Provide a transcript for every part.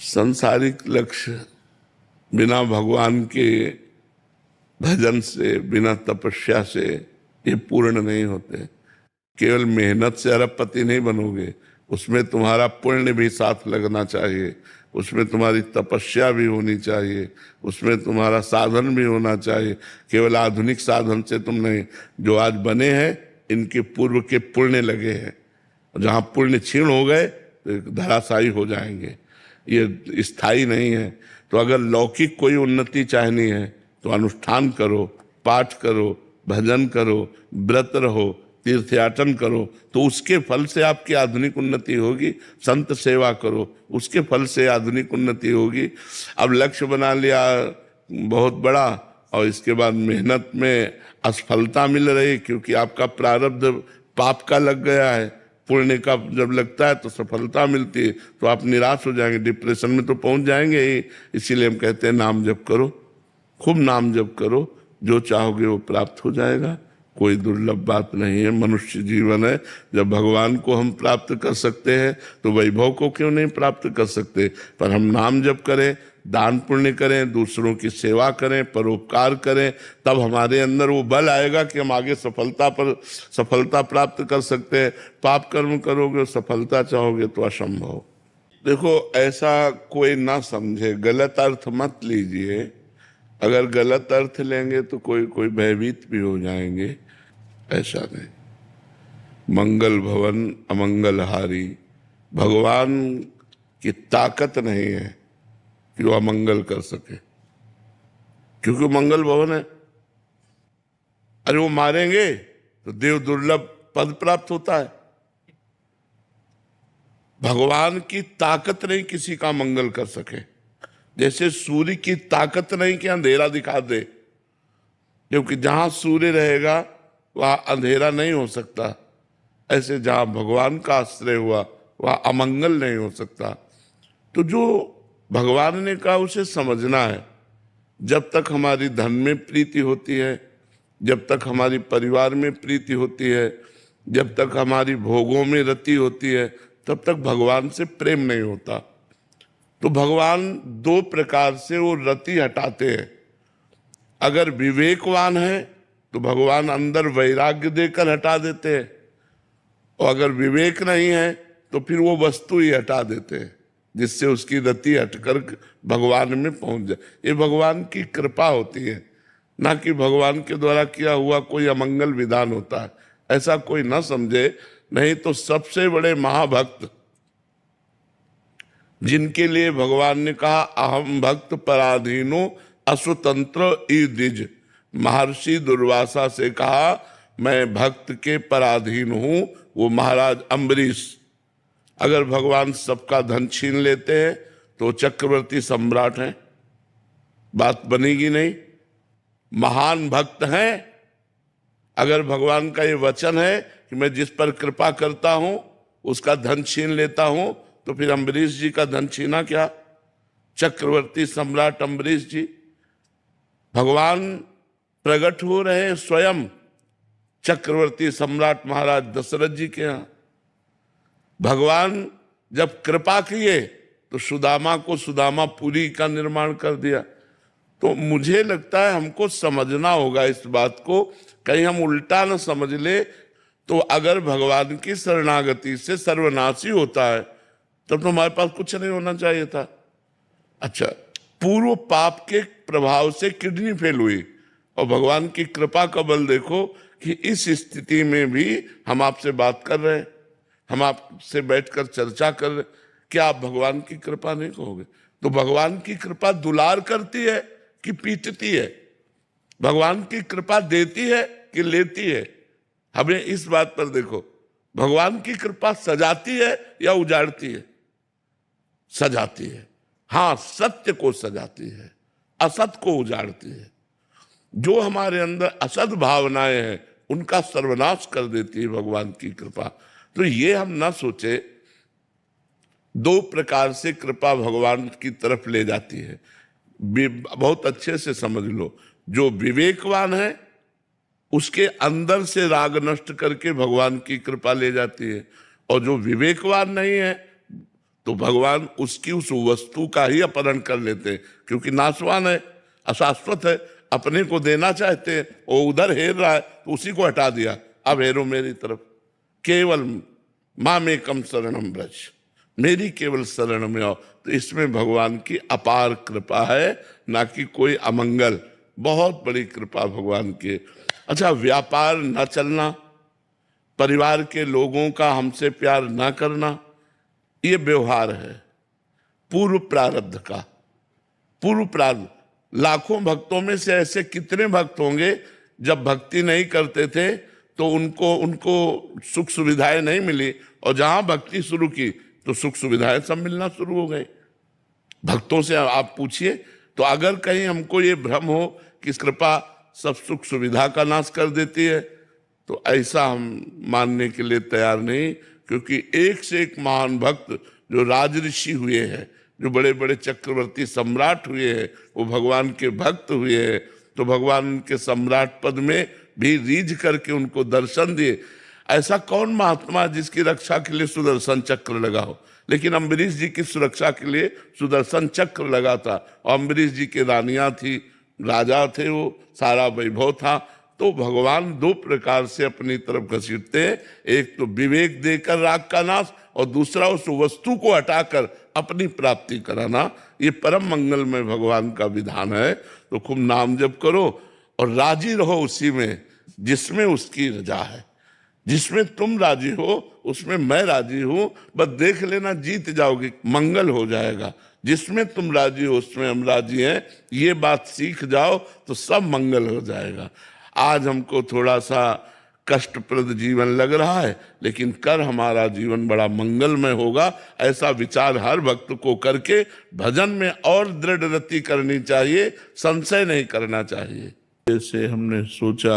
संसारिक लक्ष्य बिना भगवान के भजन से, बिना तपस्या से ये पूर्ण नहीं होते। केवल मेहनत से अरबपति नहीं बनोगे, उसमें तुम्हारा पुण्य भी साथ लगना चाहिए, उसमें तुम्हारी तपस्या भी होनी चाहिए, उसमें तुम्हारा साधन भी होना चाहिए। केवल आधुनिक साधन से तुम नहीं, जो आज बने हैं इनके पूर्व के पुण्य लगे हैं, जहाँ पुण्य क्षीण हो गए तो धराशायी हो जाएंगे, ये स्थायी नहीं है। तो अगर लौकिक कोई उन्नति चाहनी है तो अनुष्ठान करो, पाठ करो, भजन करो, व्रत रहो, तीर्थयाटन करो, तो उसके फल से आपकी आधुनिक उन्नति होगी। संत सेवा करो, उसके फल से आधुनिक उन्नति होगी। अब लक्ष्य बना लिया बहुत बड़ा और इसके बाद मेहनत में असफलता मिल रही, क्योंकि आपका प्रारब्ध पाप का लग गया है। पुण्य का जब लगता है तो सफलता मिलती है, तो आप निराश हो जाएंगे, डिप्रेशन में तो पहुंच जाएंगे ही। इसीलिए हम कहते हैं नाम जप करो, खूब नाम जप करो, जो चाहोगे वो प्राप्त हो जाएगा। कोई दुर्लभ बात नहीं है, मनुष्य जीवन है। जब भगवान को हम प्राप्त कर सकते हैं तो वैभव को क्यों नहीं प्राप्त कर सकते। पर हम नाम जप करें, दान पुण्य करें, दूसरों की सेवा करें, परोपकार करें, तब हमारे अंदर वो बल आएगा कि हम आगे सफलता प्राप्त कर सकते हैं। पाप कर्म करोगे, सफलता चाहोगे तो असंभव। देखो, ऐसा कोई ना समझे, गलत अर्थ मत लीजिए। अगर गलत अर्थ लेंगे तो कोई भयभीत भी हो जाएंगे, ऐसा नहीं। मंगल भवन अमंगल हारी, भगवान की ताकत नहीं है कि वो अमंगल कर सके, क्योंकि वो मंगल भवन है। अरे वो मारेंगे तो देव दुर्लभ पद प्राप्त होता है। भगवान की ताकत नहीं किसी का मंगल कर सके। जैसे सूर्य की ताकत नहीं कि अंधेरा दिखा दे, क्योंकि जहां सूर्य रहेगा वहां अंधेरा नहीं हो सकता। ऐसे जहां भगवान का आश्रय हुआ वहां अमंगल नहीं हो सकता। तो जो भगवान ने कहा उसे समझना है। जब तक हमारी धन में प्रीति होती है, जब तक हमारी परिवार में प्रीति होती है, जब तक हमारी भोगों में रति होती है, तब तक भगवान से प्रेम नहीं होता। तो भगवान दो प्रकार से वो रति हटाते हैं। अगर विवेकवान है तो भगवान अंदर वैराग्य देकर हटा देते हैं, और अगर विवेक नहीं है तो फिर वो वस्तु ही हटा देते हैं, जिससे उसकी रति हटकर भगवान में पहुंच जाए। ये भगवान की कृपा होती है, ना कि भगवान के द्वारा किया हुआ कोई अमंगल विधान होता है। ऐसा कोई ना समझे। नहीं तो सबसे बड़े महाभक्त जिनके लिए भगवान ने कहा अहम भक्त पराधीनो असुतंत्र ई द्विज, महर्षि दुर्वासा से कहा मैं भक्त के पराधीन हूं, वो महाराज अम्बरीश। अगर भगवान सबका धन छीन लेते हैं तो चक्रवर्ती सम्राट हैं, बात बनेगी नहीं। महान भक्त हैं। अगर भगवान का ये वचन है कि मैं जिस पर कृपा करता हूं उसका धन छीन लेता हूं, तो फिर अम्बरीश जी का धन छीना क्या? चक्रवर्ती सम्राट अम्बरीश जी। भगवान प्रकट हो रहे हैं स्वयं चक्रवर्ती सम्राट महाराज दशरथ जी के यहाँ। भगवान जब कृपा किए तो सुदामा को सुदामापुरी का निर्माण कर दिया। तो मुझे लगता है हमको समझना होगा इस बात को, कहीं हम उल्टा न समझ ले। तो अगर भगवान की शरणागति से सर्वनाशी होता है तब तो हमारे पास कुछ नहीं होना चाहिए था। अच्छा, पूर्व पाप के प्रभाव से किडनी फेल हुई और भगवान की कृपा का बल देखो कि इस स्थिति में भी हम आपसे बात कर रहे हैं, हम आपसे बैठकर चर्चा कर रहे। क्या आप भगवान की कृपा नहीं कहोगे? तो भगवान की कृपा दुलार करती है कि पीटती है? भगवान की कृपा देती है कि लेती है? हमें इस बात पर देखो, भगवान की कृपा सजाती है या उजाड़ती है? सजाती है। हाँ, सत्य को सजाती है, असत को उजाड़ती है। जो हमारे अंदर असत भावनाएं हैं उनका सर्वनाश कर देती है भगवान की कृपा। तो ये हम ना सोचे, दो प्रकार से कृपा भगवान की तरफ ले जाती है। बहुत अच्छे से समझ लो, जो विवेकवान है उसके अंदर से राग नष्ट करके भगवान की कृपा ले जाती है, और जो विवेकवान नहीं है तो भगवान उसकी उस वस्तु का ही अपहरण कर लेते हैं, क्योंकि नाशवान है, अशाश्वत है, अपने को देना चाहते हैं, वो उधर हेर रहा है तो उसी को हटा दिया, अब हेरो मेरी तरफ, केवल मामेकम शरणम ब्रज, मेरी केवल शरण में आओ। तो इसमें भगवान की अपार कृपा है, ना कि कोई अमंगल, बहुत बड़ी कृपा भगवान की। अच्छा, व्यापार न चलना, परिवार के लोगों का हमसे प्यार ना करना, ये व्यवहार है पूर्व प्रारब्ध का। पूर्व प्रारब्ध, लाखों भक्तों में से ऐसे कितने भक्त होंगे जब भक्ति नहीं करते थे तो उनको सुख सुविधाएं नहीं मिली, और जहां भक्ति शुरू की तो सुख सुविधाएं सब मिलना शुरू हो गई। भक्तों से आप पूछिए, तो अगर कहीं हमको ये भ्रम हो कि कृपा सब सुख सुविधा का नाश कर देती है, तो ऐसा हम मानने के लिए तैयार नहीं, क्योंकि एक से एक महान भक्त जो राजऋषि हुए हैं, जो बड़े बड़े चक्रवर्ती सम्राट हुए हैं, वो भगवान के भक्त हुए हैं। तो भगवान के सम्राट पद में भी रीझ करके उनको दर्शन दिए। ऐसा कौन महात्मा जिसकी रक्षा के लिए सुदर्शन चक्र लगा हो, लेकिन अम्बरीश जी की सुरक्षा के लिए सुदर्शन चक्र लगा था। और अम्बरीश जी की रानियां थी, राजा थे, वो सारा वैभव था। तो भगवान दो प्रकार से अपनी तरफ घसीटते हैं, एक तो विवेक देकर राग का नाश, और दूसरा उस वस्तु को हटाकर अपनी प्राप्ति कराना। ये परम मंगल में भगवान का विधान है। तो खूब नाम जप करो और राजी रहो उसी में जिसमें उसकी रजा है। जिसमें तुम राजी हो उसमें मैं राजी हूं, बस देख लेना जीत जाओगे, मंगल हो जाएगा। जिसमें तुम राजी हो उसमें हम राजी हैं, ये बात सीख जाओ तो सब मंगल हो जाएगा। आज हमको थोड़ा सा कष्टप्रद जीवन लग रहा है, लेकिन कर हमारा जीवन बड़ा मंगलमय होगा, ऐसा विचार हर भक्त को करके भजन में और दृढ़ रति करनी चाहिए, संशय नहीं करना चाहिए। जैसे हमने सोचा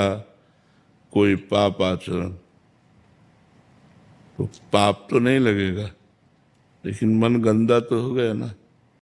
कोई पाप आचरण, तो पाप तो नहीं लगेगा, लेकिन मन गंदा तो हो गया ना।